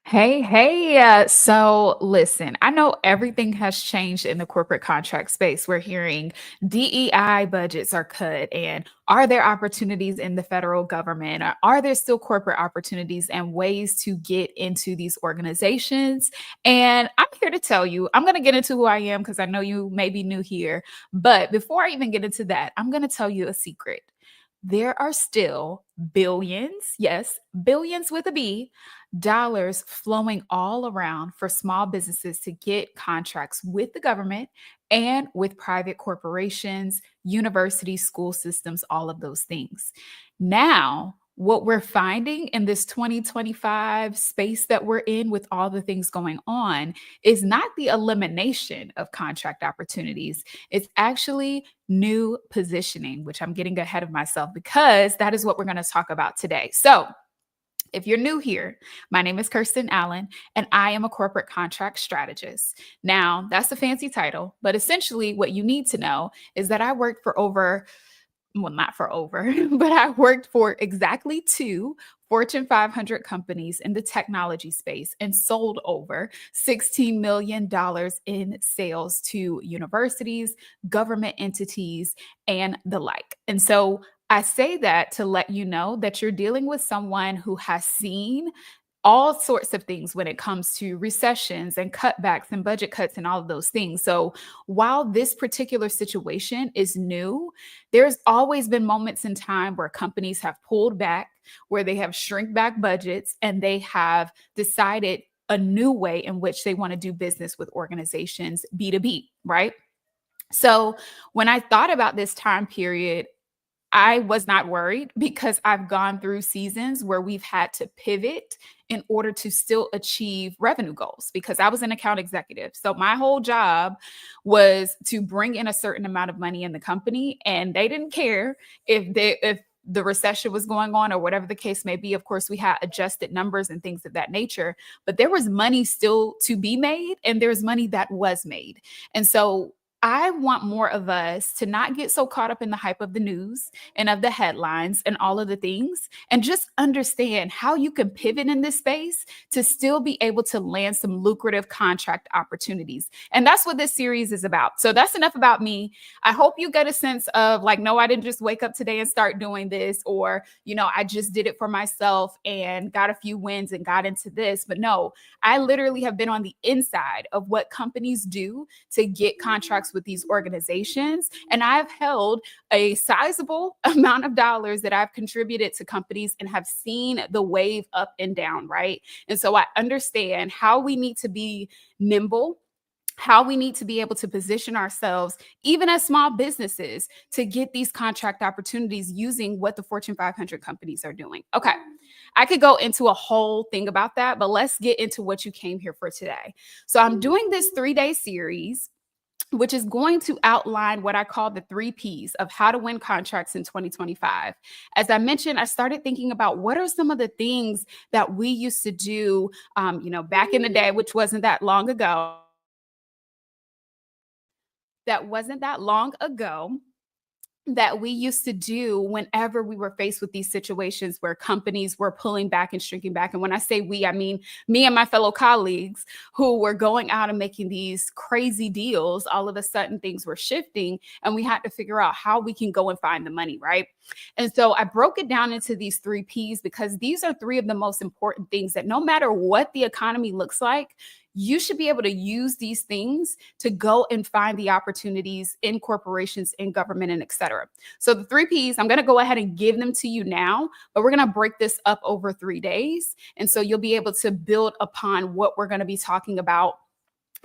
Hey, hey. So listen, I know everything has changed in the corporate contract space. We're hearing DEI budgets are cut, and are there opportunities in the federal government? Or are there still corporate opportunities and ways to get into these organizations? And I'm here to tell you, I'm going to get into who I am because I know you may be new here. But before I even get into that, I'm going to tell you a secret. There are still billions, yes, billions with a B, dollars flowing all around for small businesses to get contracts with the government and with private corporations, universities, school systems, all of those things. Now, what we're finding in this 2025 space that we're in with all the things going on is not the elimination of contract opportunities. It's actually new positioning, which I'm getting ahead of myself because that is what we're going to talk about today. So, if you're new here, my name is Kirsten Allen, and I am a corporate contract strategist. Now, that's a fancy title, but essentially, what you need to know is that I worked for over, well, not for over, but I worked for exactly two Fortune 500 companies in the technology space and sold over $16 million in sales to universities, government entities, and the like. And so I say that to let you know that you're dealing with someone who has seen all sorts of things when it comes to recessions and cutbacks and budget cuts and all of those things. So, while this particular situation is new, there's always been moments in time where companies have pulled back, where they have shrink back budgets, and they have decided a new way in which they want to do business with organizations B2B, right? So, when I thought about this time period, I was not worried because I've gone through seasons where we've had to pivot in order to still achieve revenue goals because I was an account executive. So my whole job was to bring in a certain amount of money in the company, and they didn't care if the recession was going on or whatever the case may be. Of course, we had adjusted numbers and things of that nature, but there was money still to be made and there's money that was made. And so I want more of us to not get so caught up in the hype of the news and of the headlines and all of the things, and just understand how you can pivot in this space to still be able to land some lucrative contract opportunities. And that's what this series is about. So that's enough about me. I hope you get a sense of like, no, I didn't just wake up today and start doing this, or, I just did it for myself and got a few wins and got into this. But no, I literally have been on the inside of what companies do to get contracts with these organizations. And I've held a sizable amount of dollars that I've contributed to companies and have seen the wave up and down, right? And so I understand how we need to be nimble, how we need to be able to position ourselves, even as small businesses, to get these contract opportunities using what the Fortune 500 companies are doing. Okay, I could go into a whole thing about that, but let's get into what you came here for today. So I'm doing this 3-day series which is going to outline what I call the 3 Ps of how to win contracts in 2025. As I mentioned, I started thinking about what are some of the things that we used to do, back in the day, which wasn't that long ago. That wasn't that long ago that we used to do whenever we were faced with these situations where companies were pulling back and shrinking back. And when I say we, I mean me and my fellow colleagues who were going out and making these crazy deals. All of a sudden, things were shifting, and we had to figure out how we can go and find the money, right? And so I broke it down into these 3 Ps because these are three of the most important things that no matter what the economy looks like, you should be able to use these things to go and find the opportunities in corporations, in government, and et cetera. So the 3 Ps, I'm going to go ahead and give them to you now, but we're going to break this up over 3 days. And so you'll be able to build upon what we're going to be talking about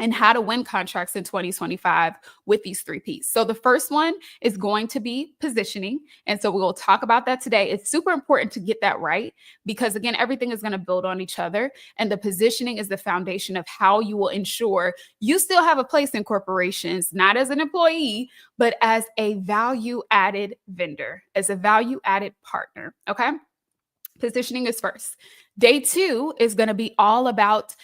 and how to win contracts in 2025 with these 3 Ps. So the first one is going to be positioning. And so we'll talk about that today. It's super important to get that right because, again, everything is going to build on each other. And the positioning is the foundation of how you will ensure you still have a place in corporations, not as an employee, but as a value added vendor, as a value added partner. Okay. Positioning is first. Day 2 is going to be all about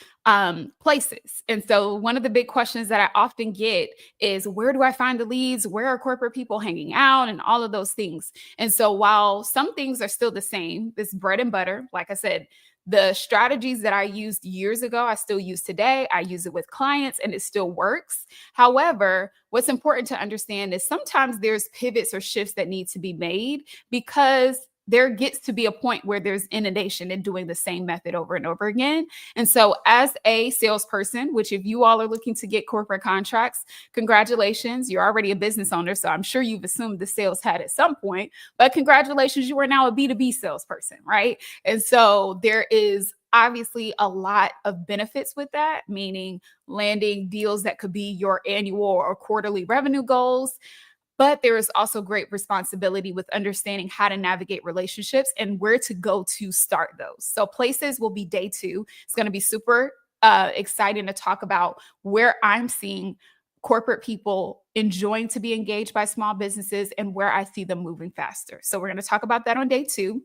places. And so one of the big questions that I often get is, where do I find the leads? Where are corporate people hanging out? And all of those things. And so while some things are still the same, this bread and butter, like I said, the strategies that I used years ago, I still use today. I use it with clients and it still works. However, what's important to understand is sometimes there's pivots or shifts that need to be made because there gets to be a point where there's inundation in doing the same method over and over again. And so, as a salesperson, which if you all are looking to get corporate contracts, congratulations, you're already a business owner. So, I'm sure you've assumed the sales hat at some point, but congratulations, you are now a B2B salesperson, right? And so, there is obviously a lot of benefits with that, meaning landing deals that could be your annual or quarterly revenue goals. But there is also great responsibility with understanding how to navigate relationships and where to go to start those. So places will be day 2. It's going to be super exciting to talk about where I'm seeing corporate people enjoying to be engaged by small businesses and where I see them moving faster. So we're going to talk about that on day 2.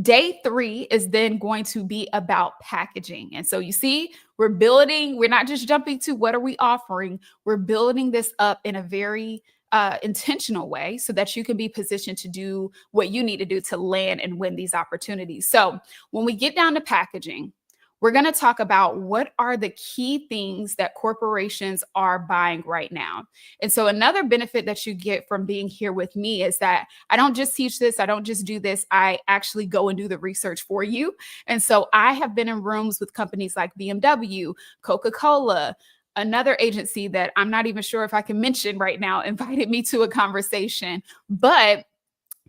Day 3 is then going to be about packaging. And so you see, we're not just jumping to what are we offering, we're building this up in a very intentional way so that you can be positioned to do what you need to do to land and win these opportunities. So when we get down to packaging, we're going to talk about what are the key things that corporations are buying right now. And so another benefit that you get from being here with me is that I don't just teach this, I don't just do this, I actually go and do the research for you. And so I have been in rooms with companies like BMW, Coca-Cola, another agency that I'm not even sure if I can mention right now invited me to a conversation, but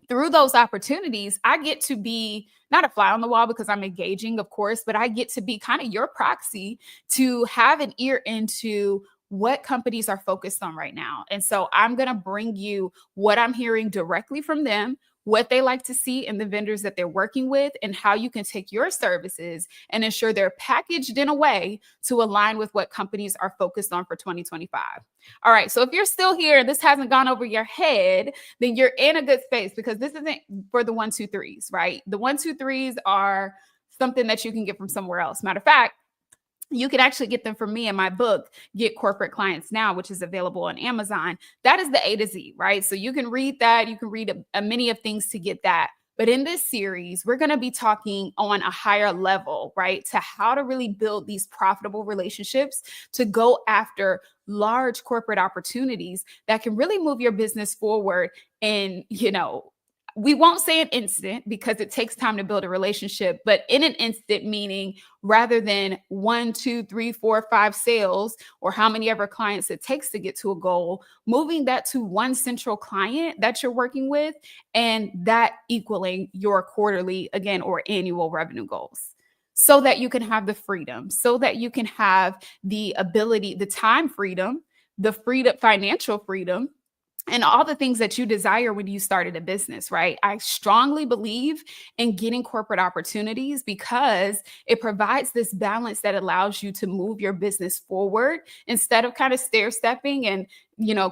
through those opportunities, I get to be not a fly on the wall because I'm engaging, of course, but I get to be kind of your proxy to have an ear into what companies are focused on right now. And so I'm going to bring you what I'm hearing directly from them, what they like to see in the vendors that they're working with, and how you can take your services and ensure they're packaged in a way to align with what companies are focused on for 2025. All right. So if you're still here and this hasn't gone over your head, then you're in a good space because this isn't for the 1, 2, 3s, right? The 1, 2, 3s are something that you can get from somewhere else. Matter of fact, you can actually get them from me in my book, Get Corporate Clients Now, which is available on Amazon. That is the A to Z, right? So you can read that. You can read a many of things to get that. But in this series, we're going to be talking on a higher level, right? To how to really build these profitable relationships to go after large corporate opportunities that can really move your business forward in, we won't say an instant because it takes time to build a relationship, but in an instant, meaning rather than 1, 2, 3, 4, 5 sales or how many ever clients it takes to get to a goal, moving that to one central client that you're working with and that equaling your quarterly, again, or annual revenue goals so that you can have the freedom, so that you can have the ability, the time freedom, the freedom, financial freedom, and all the things that you desire when you started a business, right? I strongly believe in getting corporate opportunities because it provides this balance that allows you to move your business forward instead of kind of stair stepping and,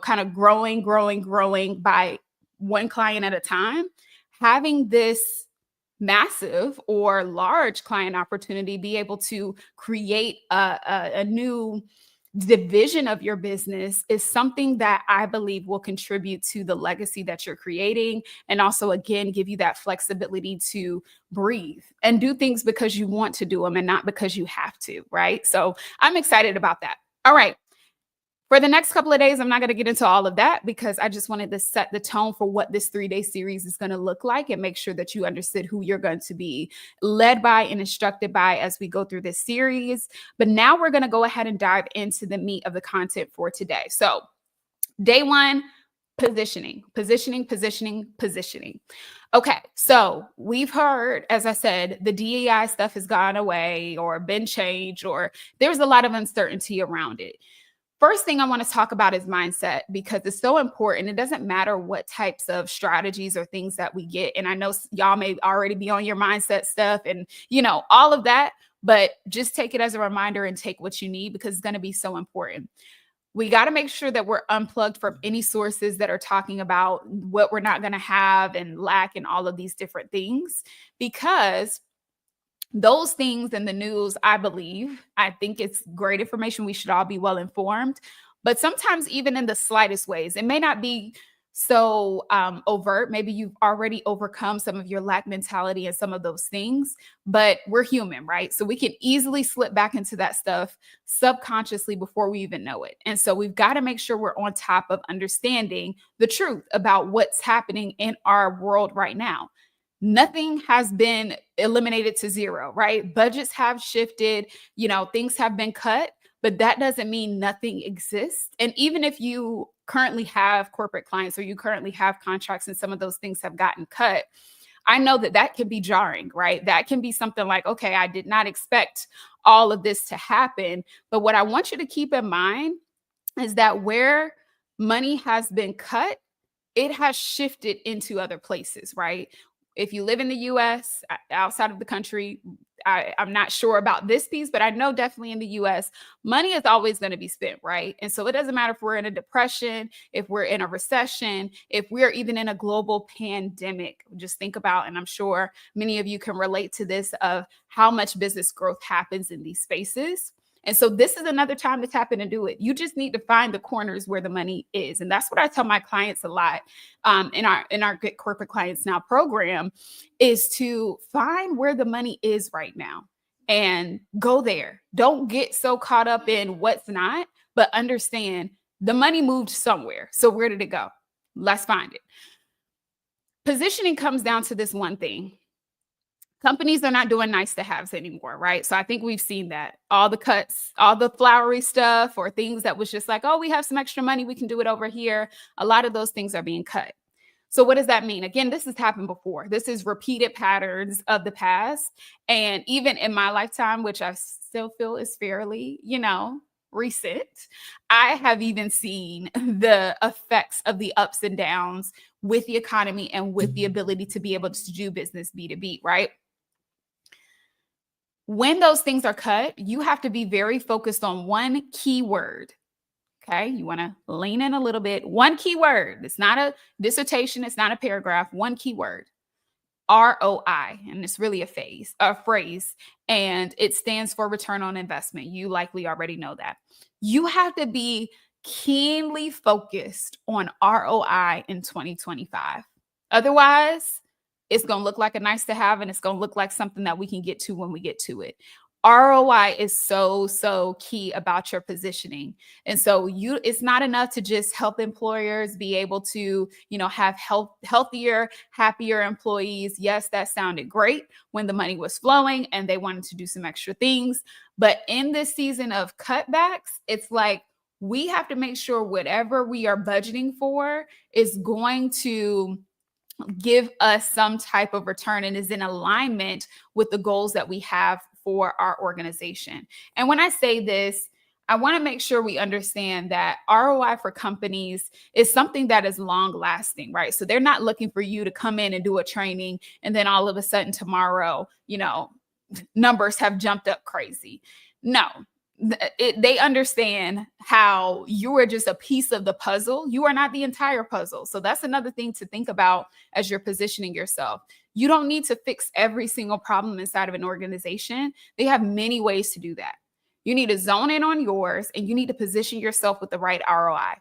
kind of growing by one client at a time. Having this massive or large client opportunity, be able to create a new division of your business is something that I believe will contribute to the legacy that you're creating. And also, again, give you that flexibility to breathe and do things because you want to do them and not because you have to, right? So I'm excited about that. All right. For the next couple of days, I'm not going to get into all of that because I just wanted to set the tone for what this 3-day series is going to look like and make sure that you understood who you're going to be led by and instructed by as we go through this series. But now we're going to go ahead and dive into the meat of the content for today. So day 1, positioning. Okay, so we've heard, as I said, the DEI stuff has gone away or been changed, or there's a lot of uncertainty around it. First thing I want to talk about is mindset because it's so important. It doesn't matter what types of strategies or things that we get. And I know y'all may already be on your mindset stuff and, all of that, but just take it as a reminder and take what you need because it's going to be so important. We got to make sure that we're unplugged from any sources that are talking about what we're not going to have and lack and all of these different things because those things in the news, I think it's great information. We should all be well informed. But sometimes even in the slightest ways, it may not be so overt. Maybe you've already overcome some of your lack mentality and some of those things, but we're human, right? So we can easily slip back into that stuff subconsciously before we even know it. And so we've got to make sure we're on top of understanding the truth about what's happening in our world right now. Nothing has been eliminated to zero, right? Budgets have shifted, things have been cut, but that doesn't mean nothing exists. And even if you currently have corporate clients or you currently have contracts and some of those things have gotten cut, I know that that can be jarring, right? That can be something like, okay, I did not expect all of this to happen. But what I want you to keep in mind is that where money has been cut, it has shifted into other places, right? If you live in the US, outside of the country, I'm not sure about this piece, but I know definitely in the US, money is always going to be spent, right? And so it doesn't matter if we're in a depression, if we're in a recession, if we're even in a global pandemic. Just think about, and I'm sure many of you can relate to this, of how much business growth happens in these spaces. And so this is another time to tap in and do it. You just need to find the corners where the money is. And that's what I tell my clients a lot, in our Good Corporate Clients Now program, is to find where the money is right now and go there. Don't get so caught up in what's not, but understand the money moved somewhere. So where did it go? Let's find it. Positioning comes down to this one thing. Companies are not doing nice to haves anymore, right? So I think we've seen that. All the cuts, all the flowery stuff, or things that was just like, oh, we have some extra money, we can do it over here. A lot of those things are being cut. So what does that mean? Again, this has happened before. This is repeated patterns of the past. And even in my lifetime, which I still feel is fairly, recent, I have even seen the effects of the ups and downs with the economy and with the ability to be able to do business B2B, right? When those things are cut, you have to be very focused on one key word. Okay. You want to lean in a little bit. One key word. It's not a dissertation. It's not a paragraph. One key word. ROI. And it's really a phrase, and it stands for return on investment. You likely already know that. You have to be keenly focused on ROI in 2025. Otherwise, it's going to look like a nice to have, and it's going to look like something that we can get to when we get to it. ROI is so key about your positioning. And so it's not enough to just help employers be able to, have healthier, happier employees. Yes, that sounded great when the money was flowing and they wanted to do some extra things. But in this season of cutbacks, it's like we have to make sure whatever we are budgeting for is going to give us some type of return and is in alignment with the goals that we have for our organization. And when I say this, I want to make sure we understand that ROI for companies is something that is long lasting, right? So they're not looking for you to come in and do a training and then all of a sudden tomorrow, numbers have jumped up crazy. No. They understand how you are just a piece of the puzzle. You are not the entire puzzle. So that's another thing to think about as you're positioning yourself. You don't need to fix every single problem inside of an organization. They have many ways to do that. You need to zone in on yours, and you need to position yourself with the right ROI.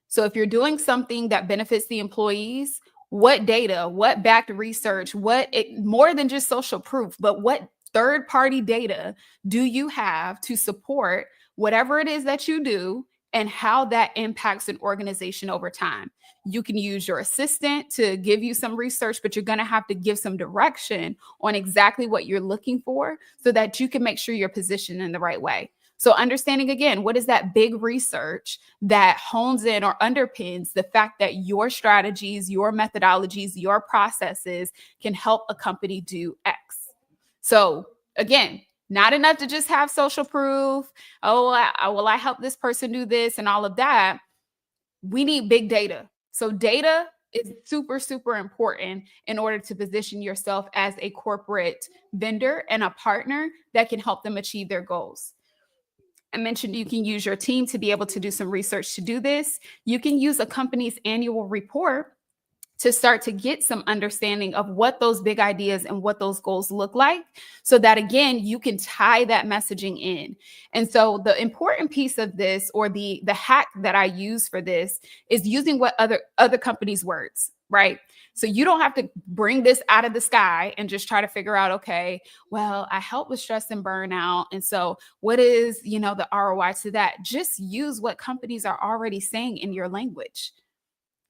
So if you're doing something that benefits the employees, what data, what backed research, more than just social proof, but what third-party data do you have to support whatever it is that you do and how that impacts an organization over time? You can use your assistant to give you some research, but you're going to have to give some direction on exactly what you're looking for so that you can make sure you're positioned in the right way. So understanding, again, what is that big research that hones in or underpins the fact that your strategies, your methodologies, your processes can help a company do X. So again, not enough to just have social proof. Oh, I help this person do this and all of that. We need big data. So data is super, super important in order to position yourself as a corporate vendor and a partner that can help them achieve their goals. I mentioned you can use your team to be able to do some research to do this. You can use a company's annual report to start to get some understanding of what those big ideas and what those goals look like, so that again you can tie that messaging in. And so the important piece of this, or the hack that I use for this, is using what other companies' words, right? So you don't have to bring this out of the sky and just try to figure out, okay, well, I help with stress and burnout, and so what is, the ROI to that? Just use what companies are already saying in your language.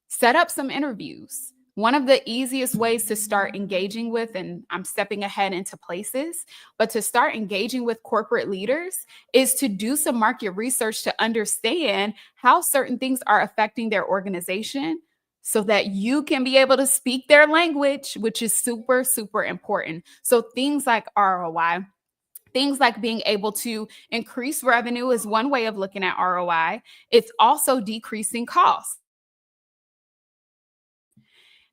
Set up some interviews. One of the easiest ways to start engaging with, and I'm stepping ahead into places, but to start engaging with corporate leaders is to do some market research to understand how certain things are affecting their organization, so that you can be able to speak their language, which is super, super important. So things like ROI, things like being able to increase revenue is one way of looking at ROI. It's also decreasing costs.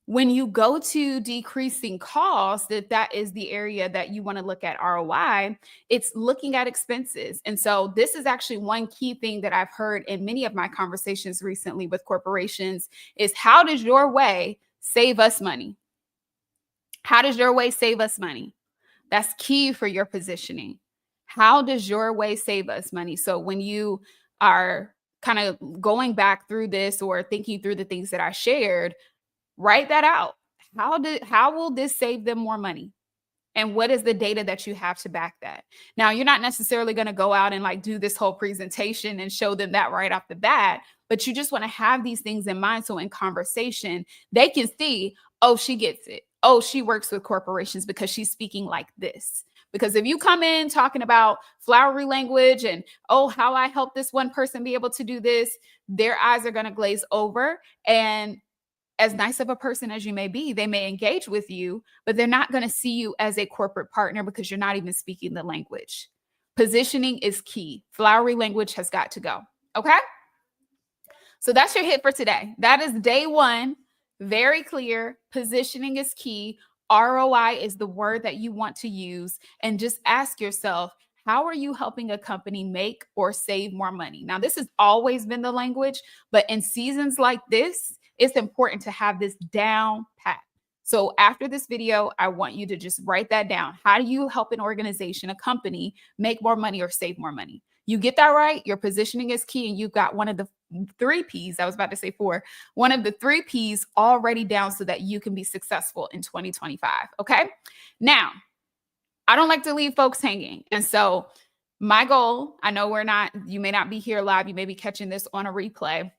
When you go to decreasing costs, that is the area that you want to look at ROI. It's looking at expenses. And so this is actually one key thing that I've heard in many of my conversations recently with corporations is, how does your way save us money? How does your way save us money? That's key for your positioning. How does your way save us money? So when you are kind of going back through this or thinking through the things that I shared, write that out. How will this save them more money? And what is the data that you have to back that? Now, you're not necessarily going to go out and like do this whole presentation and show them that right off the bat, but you just want to have these things in mind. So in conversation, they can see, oh, she gets it. Oh, she works with corporations because she's speaking like this. Because if you come in talking about flowery language and, oh, how I help this one person be able to do this, their eyes are going to glaze over. And as nice of a person as you may be, they may engage with you, but they're not going to see you as a corporate partner because you're not even speaking the language. Positioning is key. Flowery language has got to go. Okay. So that's your hit for today. That is day one. Very clear. Positioning is key. ROI is the word that you want to use. And just ask yourself, how are you helping a company make or save more money? Now, this has always been the language, but in seasons like this, it's important to have this down pat. So after this video, I want you to just write that down. How do you help an organization, a company, make more money or save more money? You get that right, your positioning is key, and you've got one of the 3 P's, I was about to say 4, one of the 3 P's already down so that you can be successful in 2025. Okay. Now, I don't like to leave folks hanging. And so my goal, I know you may not be here live, you may be catching this on a replay.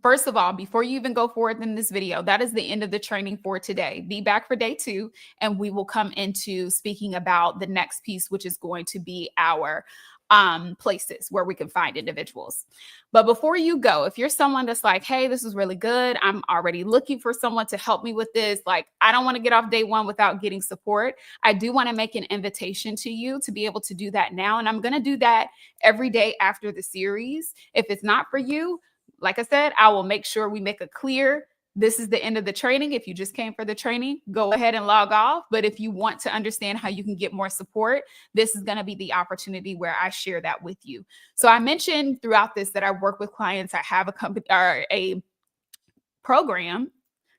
First of all, before you even go forward in this video, that is the end of the training for today. Be back for day 2, and we will come into speaking about the next piece, which is going to be our places where we can find individuals. But before you go, if you're someone that's like, hey, this is really good, I'm already looking for someone to help me with this, like, I don't want to get off day 1 without getting support, I do want to make an invitation to you to be able to do that now. And I'm going to do that every day after the series. If it's not for you, like I said, I will make sure we make it clear this is the end of the training. If you just came for the training, go ahead and log off. But if you want to understand how you can get more support, this is going to be the opportunity where I share that with you. So I mentioned throughout this that I work with clients. I have a company or a program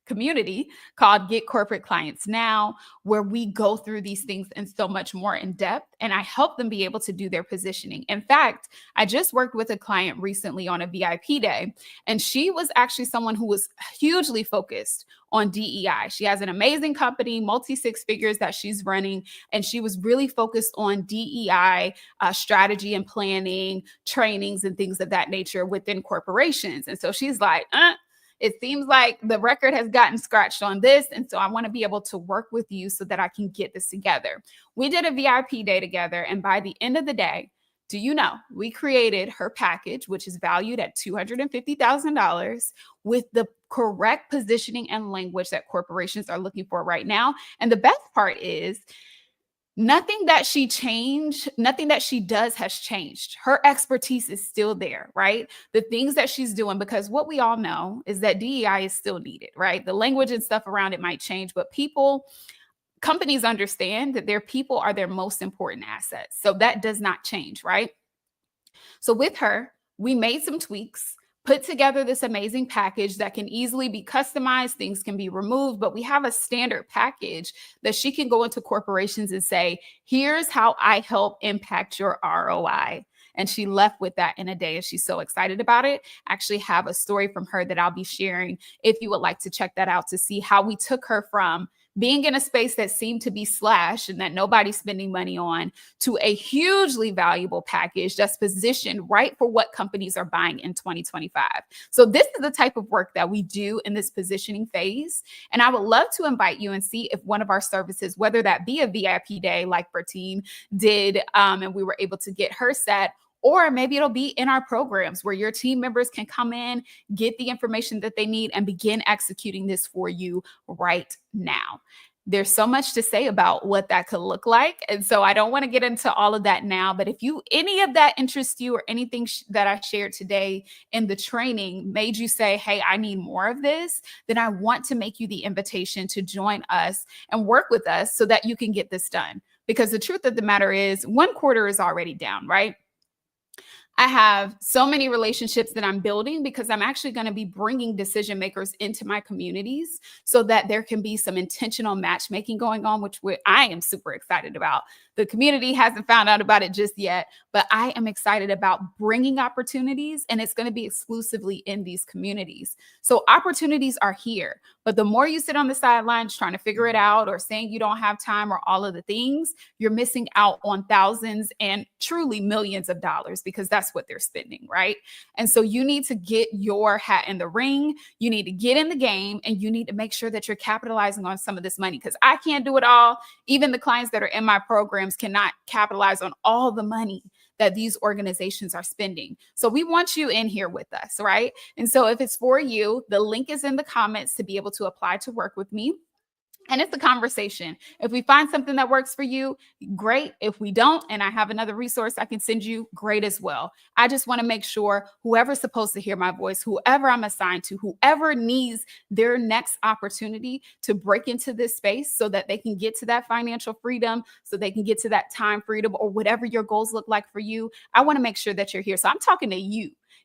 community called Get Corporate Clients Now, where we go through these things and so much more in depth, and I help them be able to do their positioning. In fact, I just worked with a client recently on a VIP day, and she was actually someone who was hugely focused on DEI. She has an amazing company, multi-6 figures that she's running, and she was really focused on DEI strategy and planning, trainings, and things of that nature within corporations. And so she's like, it seems like the record has gotten scratched on this. And so I want to be able to work with you so that I can get this together. We did a VIP day together. And by the end of the day, do you know, we created her package, which is valued at $250,000 with the correct positioning and language that corporations are looking for right now. And the best part is, nothing that she does has changed. Her expertise is still there, right? The things that she's doing, because what we all know is that DEI is still needed, right? The language and stuff around it might change, but companies understand that their people are their most important assets. So that does not change, right? So with her, we made some tweaks, put together this amazing package that can easily be customized, things can be removed, but we have a standard package that she can go into corporations and say, here's how I help impact your ROI. And she left with that in a day, and she's so excited about it. I actually have a story from her that I'll be sharing if you would like to check that out to see how we took her from being in a space that seemed to be slashed and that nobody's spending money on to a hugely valuable package that's positioned right for what companies are buying in 2025. So this is the type of work that we do in this positioning phase. And I would love to invite you and see if one of our services, whether that be a VIP day like Bertine did, and we were able to get her set, or maybe it'll be in our programs where your team members can come in, get the information that they need, and begin executing this for you right now. There's so much to say about what that could look like. And so I don't want to get into all of that now, but if any of that interests you or anything that I shared today in the training made you say, hey, I need more of this, then I want to make you the invitation to join us and work with us so that you can get this done. Because the truth of the matter is, one quarter is already down, right? I have so many relationships that I'm building because I'm actually going to be bringing decision makers into my communities so that there can be some intentional matchmaking going on, which I am super excited about. The community hasn't found out about it just yet, but I am excited about bringing opportunities, and it's going to be exclusively in these communities. So opportunities are here, but the more you sit on the sidelines trying to figure it out or saying you don't have time or all of the things, you're missing out on thousands and truly millions of dollars because that's what they're spending, right? And so you need to get your hat in the ring. You need to get in the game, and you need to make sure that you're capitalizing on some of this money because I can't do it all. Even the clients that are in my programs cannot capitalize on all the money that these organizations are spending. So we want you in here with us, right? And so if it's for you, the link is in the comments to be able to apply to work with me. And it's a conversation. If we find something that works for you, great. If we don't, and I have another resource I can send you, great as well. I just want to make sure whoever's supposed to hear my voice, whoever I'm assigned to, whoever needs their next opportunity to break into this space so that they can get to that financial freedom, so they can get to that time freedom, or whatever your goals look like for you, I want to make sure that you're here. So I'm talking to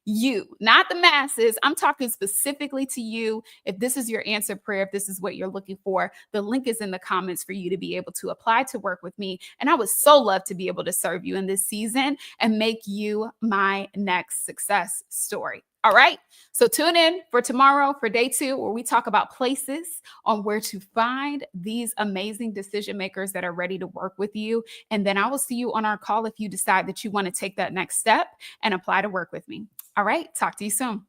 you, not the masses. I'm talking specifically to you. If this is your answered prayer, if this is what you're looking for, the link is in the comments for you to be able to apply to work with me. And I would so love to be able to serve you in this season and make you my next success story. All right. So tune in for tomorrow for day 2, where we talk about places on where to find these amazing decision makers that are ready to work with you. And then I will see you on our call if you decide that you want to take that next step and apply to work with me. All right. Talk to you soon.